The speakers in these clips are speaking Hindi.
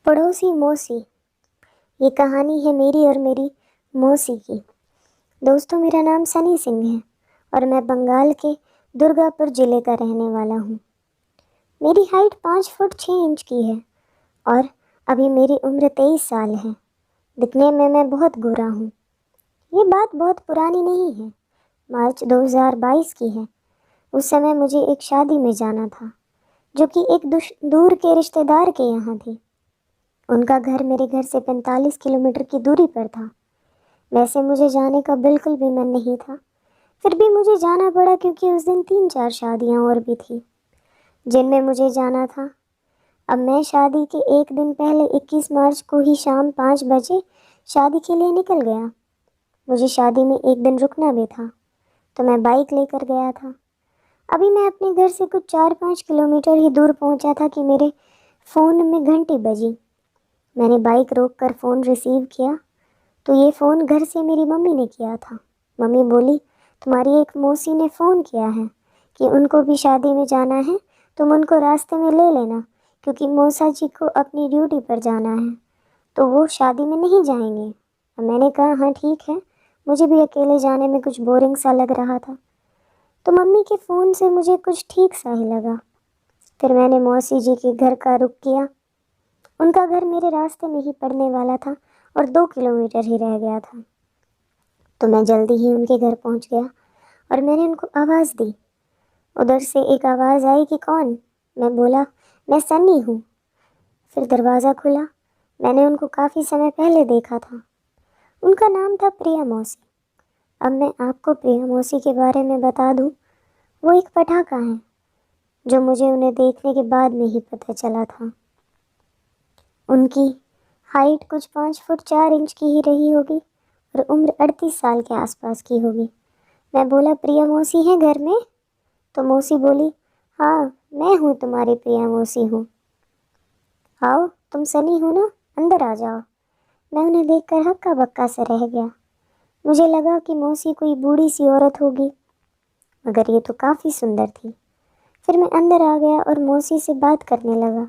पड़ोसी मौसी। ये कहानी है मेरी और मेरी मौसी की। दोस्तों, मेरा नाम सनी सिंह है और मैं बंगाल के दुर्गापुर ज़िले का रहने वाला हूँ। मेरी हाइट 5 फुट 6 इंच की है और अभी मेरी उम्र 23 साल है। दिखने में मैं बहुत गोरा हूँ। ये बात बहुत पुरानी नहीं है, मार्च 2022 की है। उस समय मुझे एक शादी में जाना था जो कि एक दूर के रिश्तेदार के यहाँ थी। उनका घर मेरे घर से 45 किलोमीटर की दूरी पर था। वैसे मुझे जाने का बिल्कुल भी मन नहीं था, फिर भी मुझे जाना पड़ा क्योंकि उस दिन 3-4 शादियाँ और भी थी जिनमें मुझे जाना था। अब मैं शादी के एक दिन पहले 21 मार्च को ही शाम 5 बजे शादी के लिए निकल गया। मुझे शादी में एक दिन रुकना भी था, तो मैं बाइक लेकर गया था। अभी मैं अपने घर से कुछ 4-5 किलोमीटर ही दूर पहुंचा था कि मेरे फ़ोन में घंटी बजी। मैंने बाइक रोककर फ़ोन रिसीव किया तो ये फ़ोन घर से मेरी मम्मी ने किया था। मम्मी बोली, तुम्हारी एक मौसी ने फ़ोन किया है कि उनको भी शादी में जाना है, तुम उनको रास्ते में ले लेना क्योंकि मौसा जी को अपनी ड्यूटी पर जाना है, तो वो शादी में नहीं जाएंगे। मैंने कहा हाँ ठीक है, मुझे भी अकेले जाने में कुछ बोरिंग सा लग रहा था, तो मम्मी के फ़ोन से मुझे कुछ ठीक सा ही लगा। फिर मैंने मौसी जी के घर का रुख किया। उनका घर मेरे रास्ते में ही पड़ने वाला था और 2 किलोमीटर ही रह गया था, तो मैं जल्दी ही उनके घर पहुंच गया और मैंने उनको आवाज़ दी। उधर से एक आवाज़ आई कि कौन? मैं बोला, मैं सन्नी हूँ। फिर दरवाज़ा खुला। मैंने उनको काफ़ी समय पहले देखा था। उनका नाम था प्रिया मौसी। अब मैं आपको प्रिया मौसी के बारे में बता दूँ, वो एक पटाखा है जो मुझे उन्हें देखने के बाद में ही पता चला था। उनकी हाइट कुछ 5 फुट 4 इंच की ही रही होगी और उम्र 38 साल के आसपास की होगी। मैं बोला, प्रिया मौसी हैं घर में? तो मौसी बोली, हाँ मैं हूँ, तुम्हारी प्रिया मौसी हूँ। आओ, तुम सनी हो ना, अंदर आ जाओ। मैं उन्हें देखकर हक्का बक्का सा रह गया। मुझे लगा कि मौसी कोई बूढ़ी सी औरत होगी, मगर ये तो काफ़ी सुंदर थी। फिर मैं अंदर आ गया और मौसी से बात करने लगा।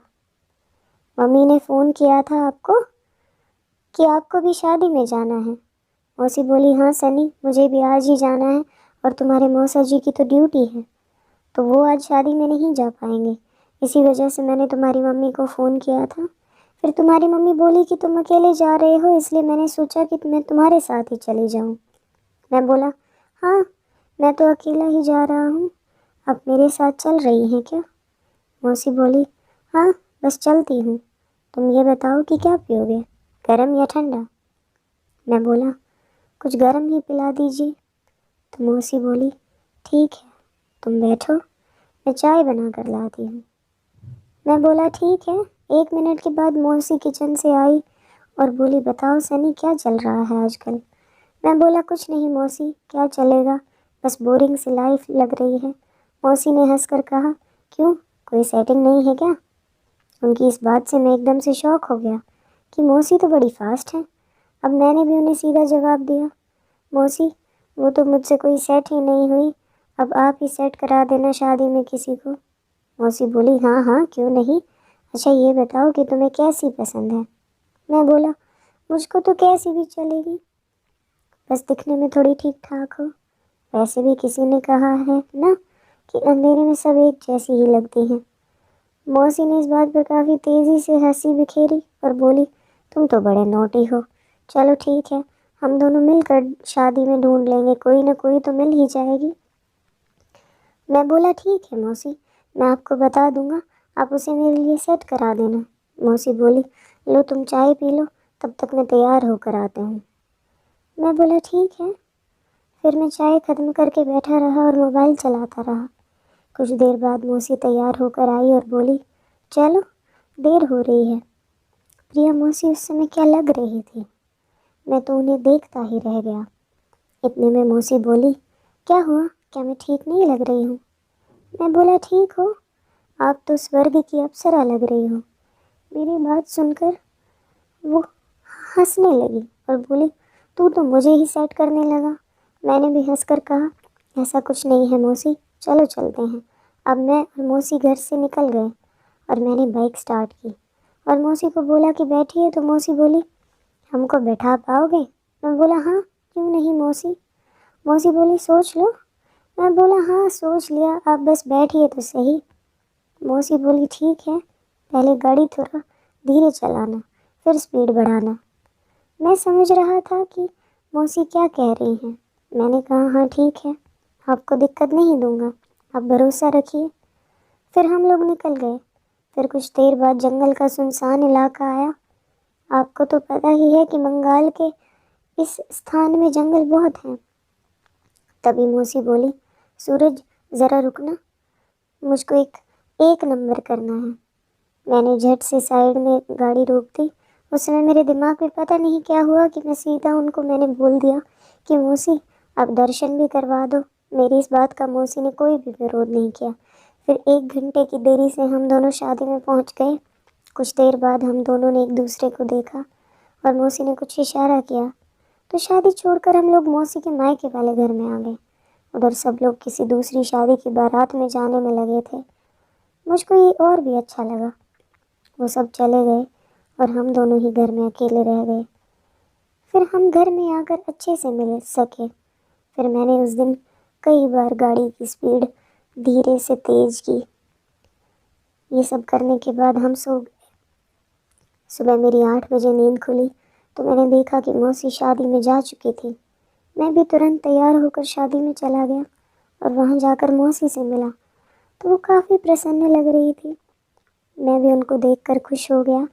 मम्मी ने फ़ोन किया था आपको कि आपको भी शादी में जाना है? मौसी बोली, हाँ सनी, मुझे भी आज ही जाना है और तुम्हारे मौसा जी की तो ड्यूटी है, तो वो आज शादी में नहीं जा पाएंगे। इसी वजह से मैंने तुम्हारी मम्मी को फ़ोन किया था। फिर तुम्हारी मम्मी बोली कि तुम अकेले जा रहे हो, इसलिए मैंने सोचा कि मैं तुम्हारे साथ ही चली जाऊँ। मैं बोला, हाँ मैं तो अकेला ही जा रहा हूँ, आप मेरे साथ चल रही हैं क्या? मौसी बोली, हाँ बस चलती हूँ, तुम ये बताओ कि क्या पियोगे, गर्म या ठंडा? मैं बोला, कुछ गर्म ही पिला दीजिए। तो मौसी बोली, ठीक है, तुम बैठो, मैं चाय बना कर लाती हूँ। मैं बोला, ठीक है। 1 मिनट के बाद मौसी किचन से आई और बोली, बताओ सनी, क्या चल रहा है आजकल? मैं बोला, कुछ नहीं मौसी, क्या चलेगा, बस बोरिंग सी लाइफ लग रही है। मौसी ने हंसकर कहा, क्यों, कोई सेटिंग नहीं है क्या? उनकी इस बात से मैं एकदम से शॉक हो गया कि मौसी तो बड़ी फास्ट है। अब मैंने भी उन्हें सीधा जवाब दिया, मौसी वो तो मुझसे कोई सेट ही नहीं हुई, अब आप ही सेट करा देना शादी में किसी को। मौसी बोली, हाँ हाँ क्यों नहीं, अच्छा ये बताओ कि तुम्हें कैसी पसंद है? मैं बोला, मुझको तो कैसी भी चलेगी, बस दिखने में थोड़ी ठीक ठाक हो। वैसे भी किसी ने कहा है ना कि अंधेरे में सब एक जैसी ही लगती हैं। मौसी ने इस बात पर काफ़ी तेज़ी से हंसी बिखेरी और बोली, तुम तो बड़े नोटी हो, चलो ठीक है, हम दोनों मिलकर शादी में ढूंढ लेंगे, कोई ना कोई तो मिल ही जाएगी। मैं बोला, ठीक है मौसी, मैं आपको बता दूंगा, आप उसे मेरे लिए सेट करा देना। मौसी बोली, लो तुम चाय पी लो, तब तक मैं तैयार होकर आता हूँ। मैं बोला, ठीक है। फिर मैं चाय ख़त्म करके बैठा रहा और मोबाइल चलाता रहा। कुछ देर बाद मौसी तैयार होकर आई और बोली, चलो देर हो रही है। प्रिया मौसी उस समय क्या लग रही थी, मैं तो उन्हें देखता ही रह गया। इतने में मौसी बोली, क्या हुआ, क्या मैं ठीक नहीं लग रही हूँ? मैं बोला, ठीक हो, आप तो स्वर्ग की अप्सरा लग रही हो। मेरी बात सुनकर वो हंसने लगी और बोली, तू तो मुझे ही सेट करने लगा। मैंने भी हंसकर कहा, ऐसा कुछ नहीं है मौसी, चलो चलते हैं। अब मैं और मौसी घर से निकल गए और मैंने बाइक स्टार्ट की और मौसी को बोला कि बैठिए, तो मौसी बोली हमको बैठा पाओगे? मैं बोला हाँ, क्यों नहीं मौसी। मौसी बोली सोच लो। मैं बोला हाँ सोच लिया, आप बस बैठिए तो सही। मौसी बोली ठीक है, पहले गाड़ी थोड़ा धीरे चलाना, फिर स्पीड बढ़ाना। मैं समझ रहा था कि मौसी क्या कह रही हैं। मैंने कहा हाँ ठीक है, आपको दिक्कत नहीं दूंगा, आप भरोसा रखिए। फिर हम लोग निकल गए। फिर कुछ देर बाद जंगल का सुनसान इलाका आया। आपको तो पता ही है कि बंगाल के इस स्थान में जंगल बहुत हैं। तभी मौसी बोली सूरज ज़रा रुकना, मुझको एक नंबर करना है। मैंने झट से साइड में गाड़ी रोक दी। उस समय मेरे दिमाग में पता नहीं क्या हुआ कि मैं सीधा उनको मैंने बोल दिया कि मौसी आप दर्शन भी करवा दो। मेरी इस बात का मौसी ने कोई भी विरोध नहीं किया। फिर 1 घंटे की देरी से हम दोनों शादी में पहुंच गए। कुछ देर बाद हम दोनों ने एक दूसरे को देखा और मौसी ने कुछ इशारा किया, तो शादी छोड़कर हम लोग मौसी के मायके वाले घर में आ गए। उधर सब लोग किसी दूसरी शादी की बारात में जाने में लगे थे। मुझको ये और भी अच्छा लगा। वो सब चले गए और हम दोनों ही घर में अकेले रह गए। फिर हम घर में आकर अच्छे से मिल सके। फिर मैंने उस दिन कई बार गाड़ी की स्पीड धीरे से तेज की। ये सब करने के बाद हम सो गए। सुबह मेरी 8 बजे नींद खुली तो मैंने देखा कि मौसी शादी में जा चुकी थी। मैं भी तुरंत तैयार होकर शादी में चला गया और वहाँ जाकर मौसी से मिला तो वो काफ़ी प्रसन्न लग रही थी। मैं भी उनको देखकर खुश हो गया।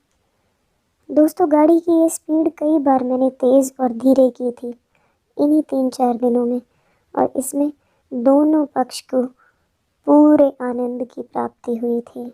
दोस्तों गाड़ी की ये स्पीड कई बार मैंने तेज़ और धीरे की थी इन्हीं 3-4 दिनों में, और इसमें दोनों पक्ष को पूरे आनंद की प्राप्ति हुई थी।